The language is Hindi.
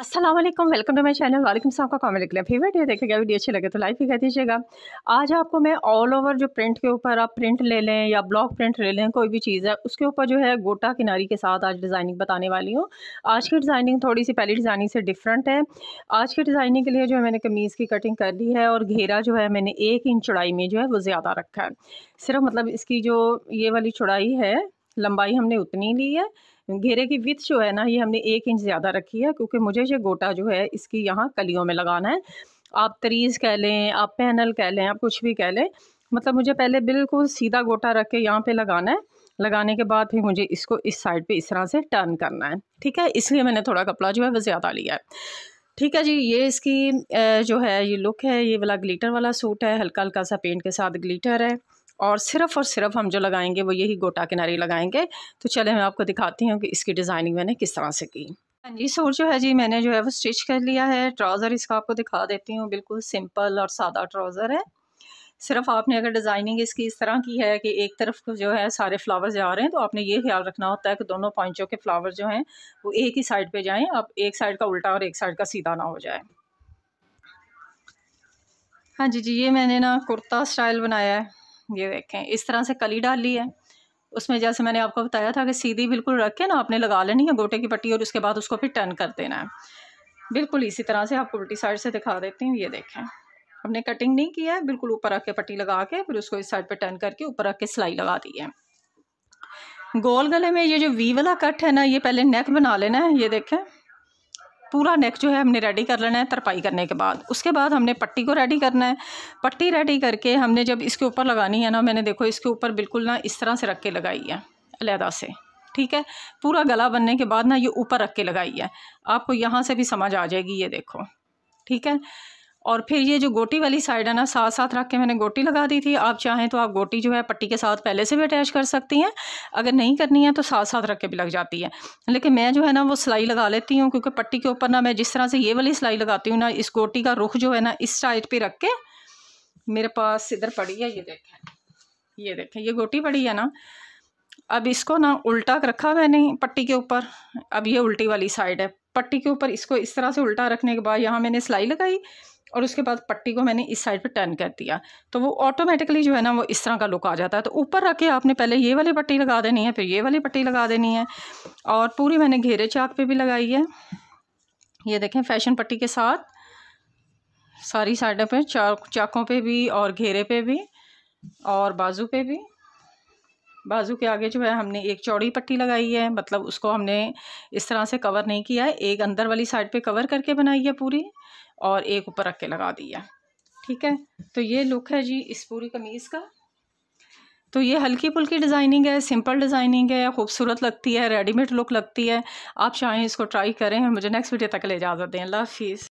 अस्सलाम वालेकुम, वेलकम टू माय चैनल। वालेकुम सलाम का कमेंट लिख लिया। फेवरेट वीडियो देखेगा, वीडियो अच्छी लगे तो लाइक भी कर दीजिएगा। आज आपको मैं ऑल ओवर जो प्रिंट के ऊपर आप प्रिंट ले लें या ब्लॉक प्रिंट ले लें, कोई भी चीज़ है उसके ऊपर जो है गोटा किनारी के साथ आज डिज़ाइनिंग बताने वाली हूँ। आज की डिज़ाइनिंग थोड़ी सी पहली डिज़ाइनिंग से डिफरेंट है। आज की डिज़ाइनिंग के लिए जो है मैंने कमीज़ की कटिंग कर ली है और घेरा जो है मैंने 1 इंच चौड़ाई में जो है वो ज़्यादा रखा है। सिर्फ मतलब इसकी जो ये वाली चौड़ाई है, लंबाई हमने उतनी ली है। घेरे की विड्थ जो है ना, ये हमने 1 इंच ज़्यादा रखी है क्योंकि मुझे ये गोटा जो है इसकी यहाँ कलियों में लगाना है। आप तरीज़ कह लें, आप पैनल कह लें, आप कुछ भी कह लें, मतलब मुझे पहले बिल्कुल सीधा गोटा रख के यहाँ पे लगाना है। लगाने के बाद फिर मुझे इसको इस साइड पे इस तरह से टर्न करना है, ठीक है। इसलिए मैंने थोड़ा कपड़ा जो है वो ज़्यादा लिया है, ठीक है जी। ये इसकी जो है ये लुक है। ये वाला ग्लिटर वाला सूट है, हल्का हल्का सा पेंट के साथ ग्लिटर है और सिर्फ हम जो लगाएंगे वो यही गोटा किनारी लगाएंगे। तो चले मैं आपको दिखाती हूँ कि इसकी डिज़ाइनिंग मैंने किस तरह से की। हाँ जी, सूट जो है जी मैंने जो है वो स्टिच कर लिया है। ट्राउज़र इसका आपको दिखा देती हूँ, बिल्कुल सिंपल और सादा ट्राउज़र है। सिर्फ आपने अगर डिज़ाइनिंग इसकी इस तरह की है कि एक तरफ को जो है सारे फ्लावर जा रहे हैं, तो आपने ये ख्याल रखना होता है कि दोनों पॉइंटों के फ्लावर जो हैं वो एक ही साइड पे जाएं। अब एक साइड का उल्टा और एक साइड का सीधा ना हो जाए। हाँ जी जी, ये मैंने ना कुर्ता स्टाइल बनाया है। ये देखें, इस तरह से कली डाल ली है। उसमें जैसे मैंने आपको बताया था कि सीधी बिल्कुल रख के ना आपने लगा लेनी है गोटे की पट्टी और उसके बाद उसको फिर टर्न कर देना है। बिल्कुल इसी तरह से आपको उल्टी साइड से दिखा देती हूँ। ये देखें, हमने कटिंग नहीं किया है, बिल्कुल ऊपर रख के पट्टी लगा के फिर उसको इस साइड पे टर्न करके ऊपर रख के सिलाई लगा दी है। गोल गले में ये जो वी वाला कट है ना, ये पहले नेक बना लेना है। ये देखें, पूरा नेक जो है हमने रेडी कर लेना है तरपाई करने के बाद। उसके बाद हमने पट्टी को रेडी करना है। पट्टी रेडी करके हमने जब इसके ऊपर लगानी है ना, मैंने देखो इसके ऊपर बिल्कुल ना इस तरह से रख के लगाई है अलहदा से, ठीक है। पूरा गला बनने के बाद ना ये ऊपर रख के लगाई है। आपको यहाँ से भी समझ आ जाएगी, ये देखो, ठीक है। और फिर ये जो गोटी वाली साइड है ना, साथ साथ रख के मैंने गोटी लगा दी थी। आप चाहें तो आप गोटी जो है पट्टी के साथ पहले से भी अटैच कर सकती हैं, अगर नहीं करनी है तो साथ साथ रख के भी लग जाती है। लेकिन मैं जो है ना वो सिलाई लगा लेती हूँ क्योंकि पट्टी के ऊपर ना मैं जिस तरह से ये वाली सिलाई लगाती हूँ ना, इस गोटी का रुख जो है ना इस साइड पर रख के मेरे पास इधर पड़ी है। ये देखें ये गोटी पड़ी है ना। अब इसको ना उल्टा रखा मैंने पट्टी के ऊपर। अब ये उल्टी वाली साइड है, पट्टी के ऊपर इसको इस तरह से उल्टा रखने के बाद यहाँ मैंने सिलाई लगाई और उसके बाद पट्टी को मैंने इस साइड पे टर्न कर दिया, तो वो ऑटोमेटिकली जो है ना वो इस तरह का लुक आ जाता है। तो ऊपर रख के आपने पहले ये वाली पट्टी लगा देनी है, फिर ये वाली पट्टी लगा देनी है। और पूरी मैंने घेरे चाक पे भी लगाई है। ये देखें, फैशन पट्टी के साथ सारी साइडों पे, चाकों पे भी और घेरे पे भी और बाजू पे भी। बाजू के आगे जो है हमने एक चौड़ी पट्टी लगाई है, मतलब उसको हमने इस तरह से कवर नहीं किया है। एक अंदर वाली साइड पे कवर करके बनाई है पूरी और एक ऊपर रख के लगा दिया, ठीक है। तो ये लुक है जी इस पूरी कमीज़ का। तो ये हल्की फुल्की डिज़ाइनिंग है, सिंपल डिज़ाइनिंग है, खूबसूरत लगती है, रेडीमेड लुक लगती है। आप चाहें इसको ट्राई करें और मुझे नेक्स्ट वीडियो तक ले इजाज़त दें। अल्लाह हाफिज़।